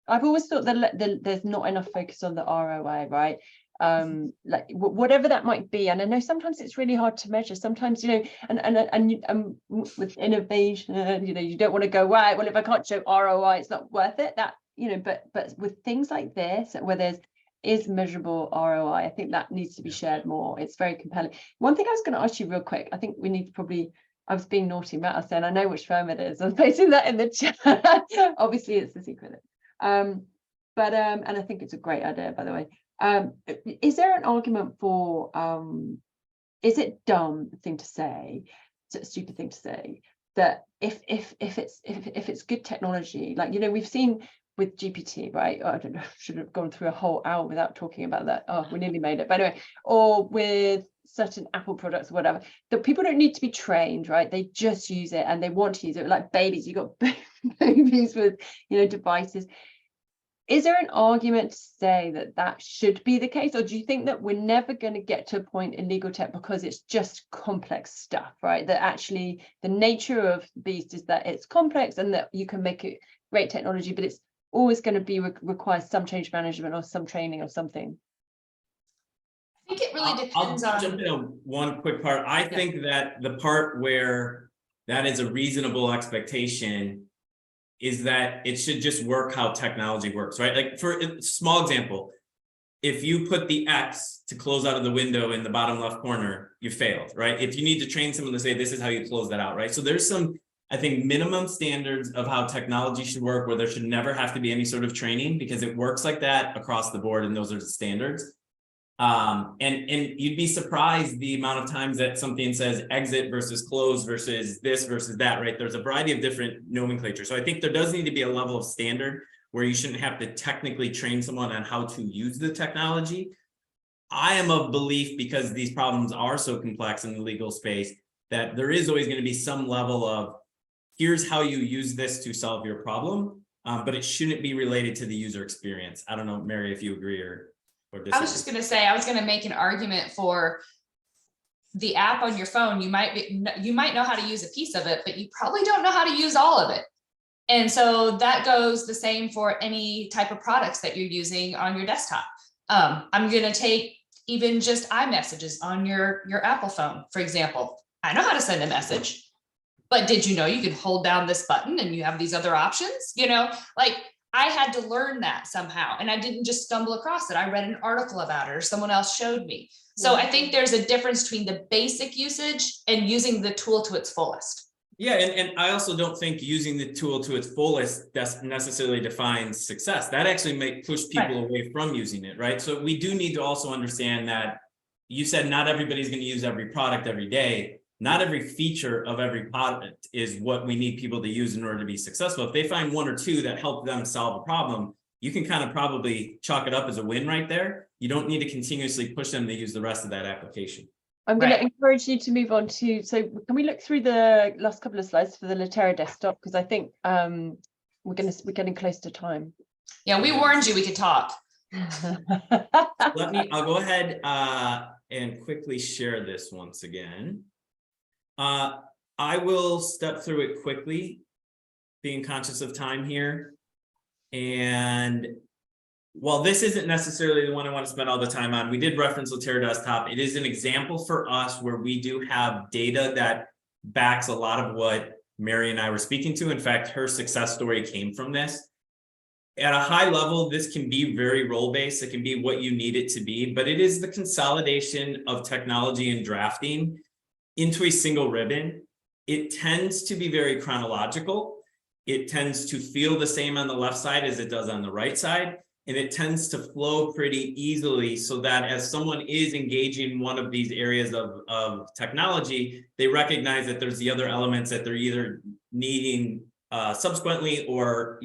I've always thought that there's not enough focus on the ROI, right? Like whatever that might be. And I know sometimes it's really hard to measure. Sometimes, and with innovation, you don't want to go, right, well, if I can't show ROI, it's not worth it. That, but with things like this, where there's is measurable ROI, I think that needs to be shared more. It's very compelling. One thing I was going to ask you real quick, I think we need to probably, I was being naughty, Matt, I was saying I know which firm it is. I was posting that in the chat. Obviously it's the secret. And I think it's a great idea, by the way. Is there an argument for, is it dumb thing to say, stupid thing to say, that if it's good technology, like, we've seen with GPT, right? I don't know, should have gone through a whole hour without talking about that. Oh, we nearly made it. But anyway, or with certain Apple products or whatever, that people don't need to be trained, right? They just use it and they want to use it. Like babies, you got babies with, devices. Is there an argument to say that should be the case? Or do you think that we're never going to get to a point in legal tech because it's just complex stuff, right? That actually the nature of the beast is that it's complex and that you can make it great technology, but it's always going to be require some change management or some training or something. I think it really depends on. I'll jump in on one quick part. I think that the part where that is a reasonable expectation is that it should just work how technology works, right? Like for a small example, if you put the X to close out of the window in the bottom left corner, you failed, right? If you need to train someone to say, this is how you close that out, right? So there's some, I think minimum standards of how technology should work, where there should never have to be any sort of training, because it works like that across the board, and those are the standards. And you'd be surprised the amount of times that something says exit versus close versus this versus that, right? There's a variety of different nomenclature. So I think there does need to be a level of standard where you shouldn't have to technically train someone on how to use the technology. I am of belief, because these problems are so complex in the legal space, that there is always going to be some level of, here's how you use this to solve your problem, but it shouldn't be related to the user experience. I don't know, Mary, if you agree or disagree. I was just going to say, I was going to make an argument for the app on your phone. You might know how to use a piece of it, but you probably don't know how to use all of it. And so that goes the same for any type of products that you're using on your desktop. I'm going to take even just iMessages on your Apple phone, for example. I know how to send a message, but did you know you can hold down this button and you have these other options? You know, like, I had to learn that somehow, and I didn't just stumble across it. I read an article about it, or someone else showed me. So I think there's a difference between the basic usage and using the tool to its fullest. Yeah, and I also don't think using the tool to its fullest necessarily defines success. That actually may push people away from using it, right? So we do need to also understand that you said not everybody's going to use every product every day. Not every feature of every product is what we need people to use in order to be successful. If they find one or two that help them solve a problem, you can kind of probably chalk it up as a win right there. You don't need to continuously push them to use the rest of that application. I'm going to encourage you to move on to, so can we look through the last couple of slides for the Litera Desktop? Because I think we're getting close to time. Yeah, we warned you we could talk. I'll go ahead and quickly share this once again. I will step through it quickly, being conscious of time here. And while this isn't necessarily the one I want to spend all the time on, we did reference Litera Desktop. It is an example for us where we do have data that backs a lot of what Mary and I were speaking to. In fact, her success story came from this. At a high level, this can be very role-based. It can be what you need it to be, but it is the consolidation of technology and drafting into a single ribbon. It tends to be very chronological. It tends to feel the same on the left side as it does on the right side. And it tends to flow pretty easily, so that as someone is engaging one of these areas of technology, they recognize that there's the other elements that they're either needing subsequently or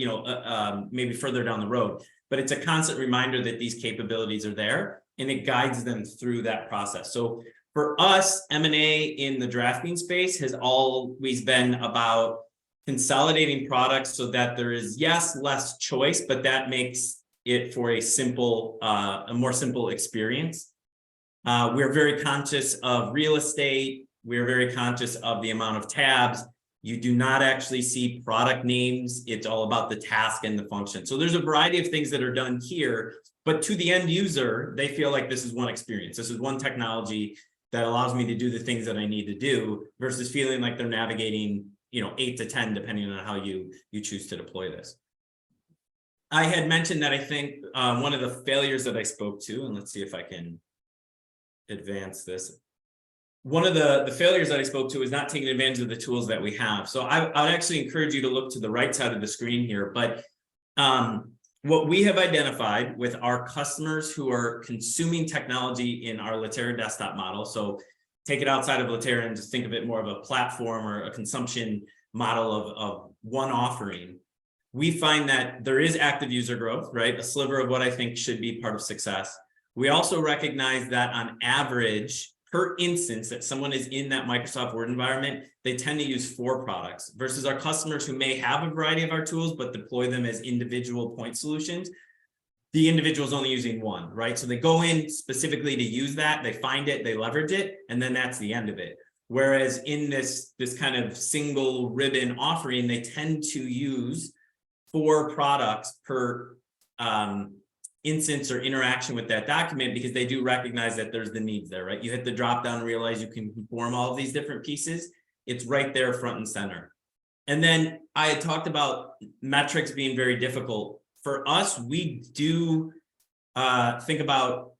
maybe further down the road. But it's a constant reminder that these capabilities are there, and it guides them through that process. So for us, M&A in the drafting space has always been about consolidating products so that there is, yes, less choice, but that makes it for a more simple experience. We're very conscious of real estate. We're very conscious of the amount of tabs. You do not actually see product names. It's all about the task and the function. So there's a variety of things that are done here, but to the end user, they feel like this is one experience. This is one technology that allows me to do the things that I need to do, versus feeling like they're navigating, 8 to 10, depending on how you choose to deploy this. I had mentioned that I think one of the failures that I spoke to, and let's see if I can advance this. One of the failures that I spoke to is not taking advantage of the tools that we have. So I would actually encourage you to look to the right side of the screen here. But what we have identified with our customers who are consuming technology in our Litera Desktop model, so take it outside of Litera and just think of it more of a platform or a consumption model of one offering. We find that there is active user growth, right? A sliver of what I think should be part of success. We also recognize that on average, per instance that someone is in that Microsoft Word environment, they tend to use 4 products, versus our customers who may have a variety of our tools, but deploy them as individual point solutions. The individual is only using 1, right? So they go in specifically to use that, they find it, they leverage it, and then that's the end of it. Whereas in this kind of single ribbon offering, they tend to use 4 products per instance or interaction with that document, because they do recognize that there's the needs there, right? You hit the drop down and realize you can conform all of these different pieces. It's right there front and center. And then I had talked about metrics being very difficult. For us, we do think about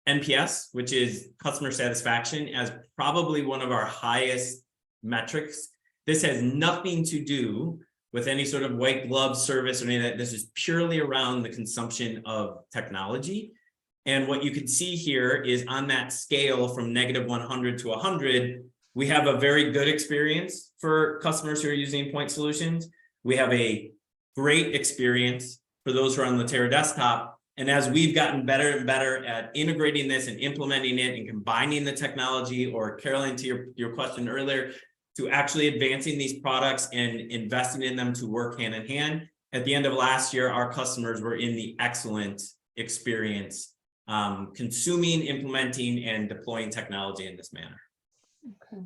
NPS, which is customer satisfaction, as probably one of our highest metrics. This has nothing to do with any sort of white glove service or any of that. This is purely around the consumption of technology. And what you can see here is on that scale from -100 to 100, we have a very good experience for customers who are using point solutions. We have a great experience for those who are on Litera Desktop. And as we've gotten better and better at integrating this and implementing it and combining the technology, or Caroline, to your question earlier, to actually advancing these products and investing in them to work hand in hand. At the end of last year, our customers were in the excellent experience, consuming, implementing, and deploying technology in this manner. Okay.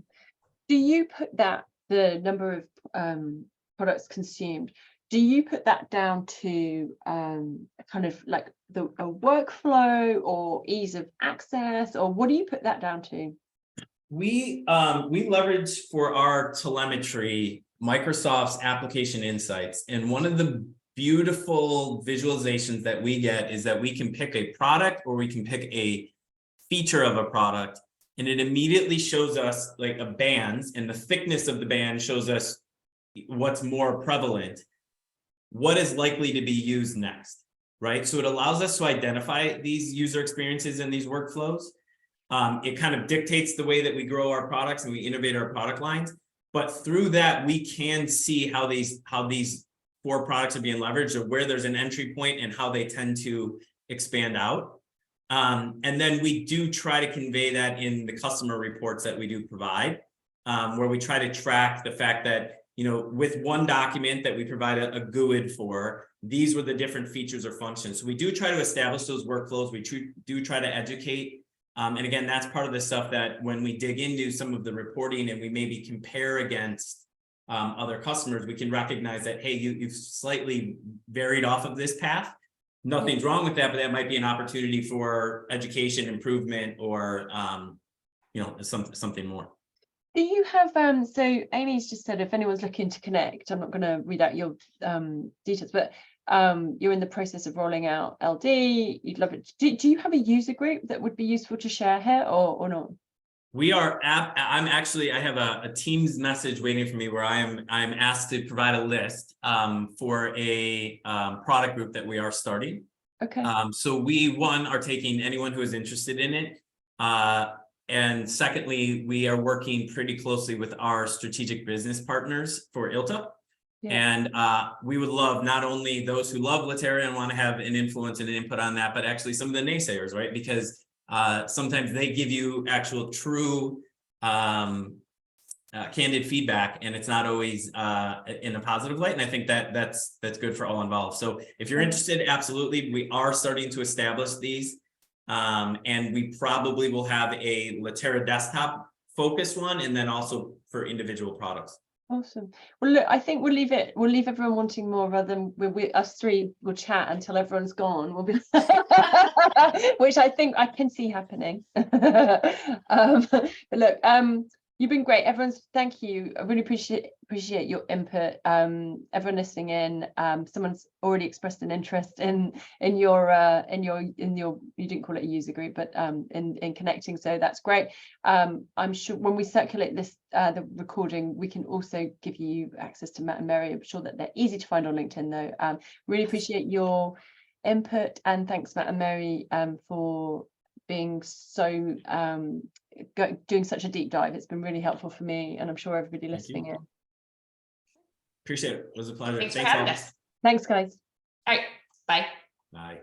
Do you put that, the number of products consumed, do you put that down to kind of like a workflow or ease of access, or what do you put that down to? We leverage for our telemetry Microsoft's application insights, and one of the beautiful visualizations that we get is that we can pick a product or we can pick a feature of a product, and it immediately shows us like a band, and the thickness of the band shows us what's more prevalent, what is likely to be used next, right? So it allows us to identify these user experiences and these workflows. It kind of dictates the way that we grow our products and we innovate our product lines. But through that, we can see how these 4 products are being leveraged, or where there's an entry point and how they tend to expand out. And then we do try to convey that in the customer reports that we do provide, where we try to track the fact that, you know, with one document that we provide a GUID for, these were the different features or functions. So we do try to establish those workflows. We do try to educate. And again, that's part of the stuff that when we dig into some of the reporting and we maybe compare against other customers, we can recognize that, hey, you've slightly varied off of this path. Nothing's wrong with that, but that might be an opportunity for education, improvement, or you know, something more. Do you have so Amy's just said if anyone's looking to connect, I'm not going to read out your details, but you're in the process of rolling out LD. You'd love it. Do you have a user group that would be useful to share here, or not? We are I have a Teams message waiting for me where I'm asked to provide a list for a product group that we are starting. Okay. So we are taking anyone who is interested in it. And secondly, we are working pretty closely with our strategic business partners for ILTA. Yeah. And we would love not only those who love Litera and want to have an influence and an input on that, but actually some of the naysayers, right? Because sometimes they give you actual true candid feedback, and it's not always in a positive light. And I think that that's good for all involved. So if you're interested, absolutely. We are starting to establish these. And we probably will have a Litera Desktop focused one, and then also for individual products. Awesome. Well, look, I think we'll leave everyone wanting more, rather than us three will chat until everyone's gone. We'll be which I think I can see happening. But look, you've been great. Thank you. I really appreciate your input. Everyone listening in, someone's already expressed an interest in your you didn't call it a user group, but in connecting. So that's great. I'm sure when we circulate this the recording, we can also give you access to Matt and Mary. I'm sure that they're easy to find on LinkedIn though. Really appreciate your input, and thanks Matt and Mary for being so doing such a deep dive. It's been really helpful for me, and I'm sure everybody listening in. Appreciate it. It was a pleasure. Thanks for having us. Thanks, guys. All right. Bye. Bye.